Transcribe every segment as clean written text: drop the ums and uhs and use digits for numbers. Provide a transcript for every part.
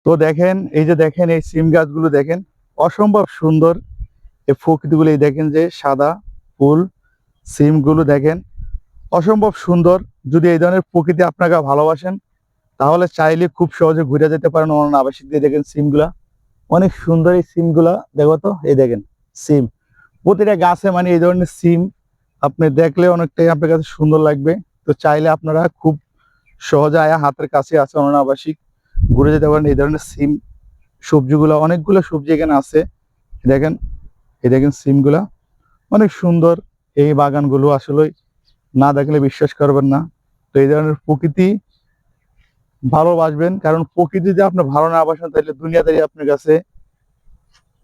তো দেখেন এই যে দেখেন এই সিম গাছগুলো দেখেন অসম্ভব সুন্দর। এই প্রকৃতিগুলো এই দেখেন যে সাদা ফুল সিমগুলো দেখেন অসম্ভব সুন্দর। যদি এই ধরনের প্রকৃতি আপনারা ভালোবাসেন তাহলে চাইলে খুব সহজে ঘুরে যেতে পারেন অনন্য আবাসিক দিয়ে। দেখেন সিমগুলা অনেক সুন্দর। এই সিমগুলা দেখো তো, এই দেখেন সিম প্রতিটা গাছে মানে এই ধরনের সিম আপনি দেখলে অনেকটাই আপনার কাছে সুন্দর লাগবে। তো চাইলে আপনারা খুব সহজে আয়া হাতের কাছে আছে অনন্য আবাসিক ঘুরে যেতে পারেন। এই ধরনের সিম সবজিগুলো অনেকগুলো সবজি এখানে আছে দেখেন। এই দেখেন সিমগুলা অনেক সুন্দর। এই বাগানগুলো আসলে না দেখলে বিশ্বাস করবেন না। তো এই ধরনের প্রকৃতি ভালোবাসবেন, কারণ প্রকৃতি যদি আপনি ভালো না বাসেন তাহলে দুনিয়াদারি আপনার কাছে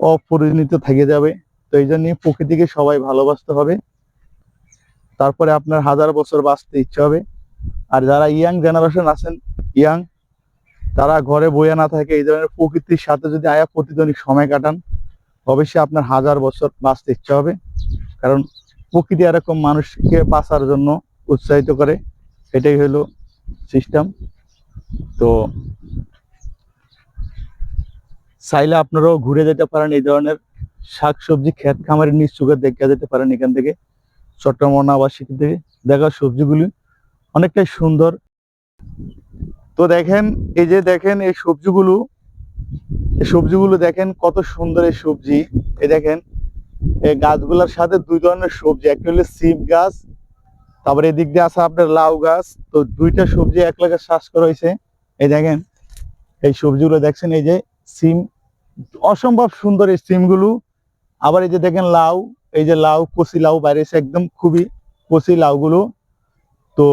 অপরিণত থেকে যাবে। তো এই জন্য প্রকৃতিকে সবাই ভালোবাসতে হবে, তারপরে আপনার হাজার বছর বাঁচতে ইচ্ছা হবে। আর যারা ইয়াং জেনারেশন আছেন, ইয়াং, তারা ঘরে বইয়া না থাকে এই ধরনের প্রকৃতির সাথে যদি আয়া প্রতিদিন সময় কাটান অবশ্যই আপনার হাজার বছর বাঁচতে ইচ্ছা হবে। কারণ প্রকৃতি এরকম মানুষকে বাঁচার জন্য উৎসাহিত করে, এটাই হলো সিস্টেম। তো চাইলে আপনারাও ঘুরে যেতে পারেন, এই ধরনের শাকসবজি ক্ষেত খামারের নিজ চোখে দেখে যেতে পারেন। এখান থেকে চট্টগ্রাম আবাসিক থেকে দেখা সবজিগুলি অনেকটাই সুন্দর। তো দেখেন এই যে দেখেন এই সবজিগুলো দেখেন কত সুন্দর এই সবজি। এই দেখেন এই গাছগুলোর সাথে দুই ধরনের সবজি, একটা হলো সিম গাছ, তারপরে এদিক দিয়ে আছে আপনার লাউ গাছ। তো দুইটা সবজি এক লাখে চাষ করা হয়েছে। এই দেখেন এই সবজিগুলো দেখছেন, এই যে সিম অসম্ভব সুন্দর এই সিমগুলো। আবার এই যে দেখেন লাউ, এই যে লাউ কচি লাউ বাইরেছে একদম খুবই কচি লাউগুলো। তো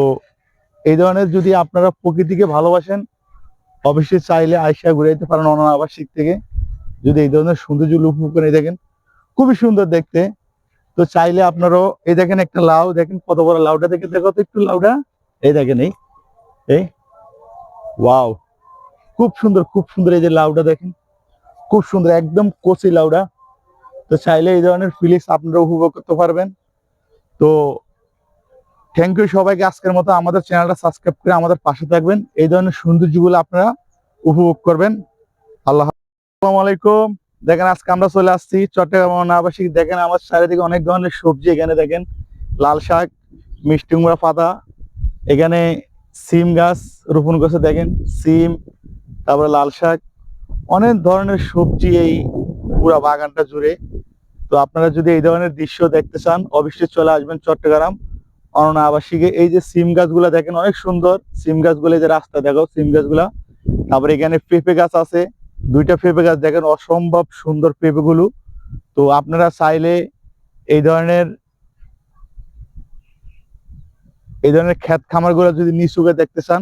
এই ধরনের যদি আপনারা প্রকৃতিকে ভালোবাসেন অবশ্যই চাইলে আইসা ঘুরে যেতে পারেন অনন্য আবাসিক থেকে। যদি এই ধরনের সৌন্দর্য উপভোগ করে দেখেন খুবই সুন্দর দেখতে। তো চাইলে আপনারাও এই দেখেন একটা লাউ দেখেন কত বড় লাউটা, দেখে দেখো তো একটু লাউটা। এই দেখেন এই এই ওয়াও, খুব সুন্দর খুব সুন্দর। এই যে লাউটা দেখেন খুব সুন্দর একদম কচি লাউটা। তো চাইলে এই ধরনের ফিলিংস আপনারা উপভোগ করতে পারবেন। তো থ্যাংক ইউ সবাইকে। আজকের মতো আমাদের চ্যানেলটা সাবস্ক্রাইব করে আমাদের পাশে থাকবেন, এই ধরনের সৌন্দর্যগুলো আপনারা উপভোগ করবেন। আল্লাহ আসসালামু আলাইকুম। দেখেন আজকে আমরা চলে আসছি চট্টগ্রাম আবাসিক। দেখেন আমার চারিদিকে অনেক ধরনের সবজি। এখানে দেখেন লাল শাক, মিষ্টি কুমড়া পাতা, এখানে সিম গাছ রোপণ করছে দেখেন সিম, তারপরে লাল শাক, অনেক ধরনের সবজি এই পুরা বাগানটা জুড়ে। তো আপনারা যদি এই ধরনের দৃশ্য দেখতে চান অবশ্যই চলে আসবেন চট্টগ্রাম অনন্য আবাসিকে। এই যে সিম গাছগুলা দেখেন অনেক সুন্দর। সিম গাছগুলো যে রাস্তা দেখো সিম গাছগুলা। তারপরে এখানে পেঁপে গাছ আছে, দুইটা পেঁপে গাছ দেখেন অসম্ভব সুন্দর পেঁপে গুলো। তো আপনারা চাইলে এই ধরনের ক্ষেত খামার গুলো যদি নিচুকে দেখতে চান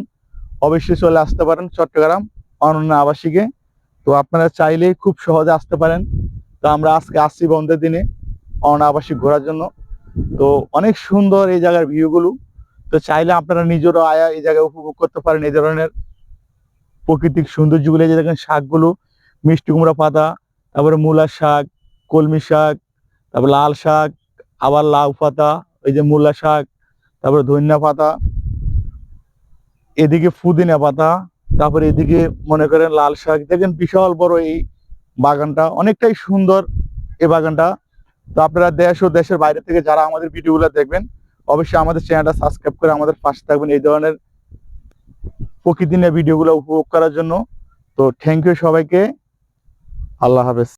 অবশ্যই চলে আসতে পারেন চট্টগ্রাম অনন্য আবাসিকে। তো আপনারা চাইলেই খুব সহজে আসতে পারেন। তো আমরা আজকে আসছি বন্ধের দিনে অনন্য আবাসিক ঘোরার জন্য। তো অনেক সুন্দর এই জায়গার ভিউ গুলো। তো চাইলে আপনারা নিজেরও আয়া এই জায়গায় উপভোগ করতে পারেন এই ধরনের প্রাকৃতিক সৌন্দর্যগুলো। যে দেখেন শাকগুলো মিষ্টি কুমড়া পাতা, তারপরে মূলার শাক, কলমি শাক, তারপর লাল শাক, আবার লাউ পাতা, ওই যে মূলা শাক, তারপরে ধনিয়া পাতা, এদিকে পুদিনা পাতা, তারপরে এদিকে মনে করেন লাল শাক। দেখেন বিশাল বড় এই বাগানটা, অনেকটাই সুন্দর এই বাগানটা। তো আপনারা দেশ ও দেশের বাইরে থেকে যারা আমাদের ভিডিওগুলো দেখবেন অবশ্যই আমাদের চ্যানেলটা সাবস্ক্রাইব করে আমাদের পাশে থাকবেন এই ধরনের প্রকৃতি নিয়ে ভিডিওগুলো উপভোগ করার জন্য। তো থ্যাংক ইউ সবাইকে। আল্লাহ হাফেজ।